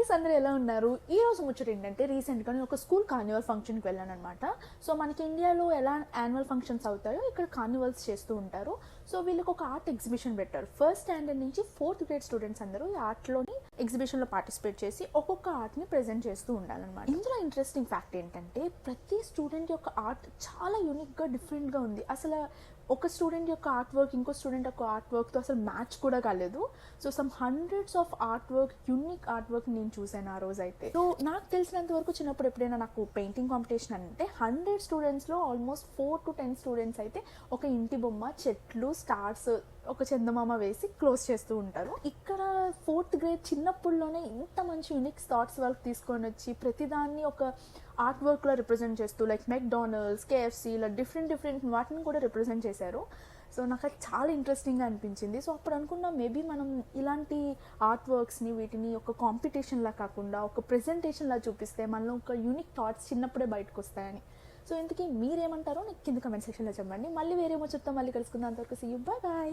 Friends అందరూ ఎలా ఉన్నారు? ఈ రోజు ముచ్చట ఏంటంటే రీసెంట్గా నేను ఒక స్కూల్ కార్నివల్ ఫంక్షన్కి వెళ్ళాను అనమాట. సో మనకి ఇండియాలో ఎలా యాన్యువల్ ఫంక్షన్స్ అవుతాయో ఇక్కడ కార్నివల్స్ చేస్తూ ఉంటారు. సో వీళ్ళకి ఒక ఆర్ట్ ఎగ్జిబిషన్ పెట్టారు. ఫస్ట్ స్టాండర్డ్ నుంచి ఫోర్త్ గ్రేడ్ స్టూడెంట్స్ అందరూ ఈ ఆర్ట్లోని ఎగ్జిబిషన్లో పార్టిసిపేట్ చేసి ఒక్కొక్క ఆర్ట్ని ప్రెజెంట్ చేస్తూ ఉండాలన్నమాట. ఇందులో ఇంట్రెస్టింగ్ ఫ్యాక్ట్ ఏంటంటే ప్రతి స్టూడెంట్ యొక్క ఆర్ట్ చాలా యూనిక్గా డిఫరెంట్గా ఉంది. అసలు ఒక స్టూడెంట్ యొక్క ఆర్ట్ వర్క్ ఇంకో స్టూడెంట్ యొక్క ఆర్ట్ వర్క్తో అసలు మ్యాచ్ కూడా కాలేదు. So some hundreds of art work, unique art work నేను చూసాను ఆ రోజు అయితే. సో నాకు తెలిసినంత వరకు చిన్నప్పుడు ఎప్పుడైనా నాకు పెయింటింగ్ కాంపిటీషన్ అంటే 100 స్టూడెంట్స్లో ఆల్మోస్ట్ 4 to 10 స్టూడెంట్స్ అయితే ఒక ఇంటి బొమ్మ, చెట్లు, స్టార్స్, ఒక చందమామ వేసి క్లోజ్ చేస్తూ ఉంటారు. ఇక్కడ 4th గ్రేడ్ చిన్నప్పుడులోనే ఇంత మంచి యూనిక్ థాట్స్ వర్క్ తీసుకొని వచ్చి ప్రతిదాన్ని ఒక ఆర్ట్ వర్క్లో రిప్రజెంట్ చేస్తూ లైక్ మెక్డానల్డ్స్, కేఎఫ్సి ఇలా డిఫరెంట్ వాటిని కూడా రిప్రజెంట్ చేశారు. సో నాకు అది చాలా ఇంట్రెస్టింగ్గా అనిపించింది. సో అప్పుడు అనుకున్నా మేబీ మనం ఇలాంటి ఆర్ట్ వర్క్స్ని వీటిని ఒక కాంపిటీషన్లా కాకుండా ఒక ప్రెజెంటేషన్లా చూపిస్తే మనలో ఒక యూనిక్ థాట్స్ చిన్నప్పుడే బయటకు వస్తాయని. సో ఇంతకీ మీరేమంటారో నాకు కింద కమెంట్ సెక్షన్లో చెప్పండి. మళ్ళీ వేరే ముచ్చటతో మళ్ళీ కలుసుకుందాం. అంతవరకు సీ యూ, బాయ్ బాయ్.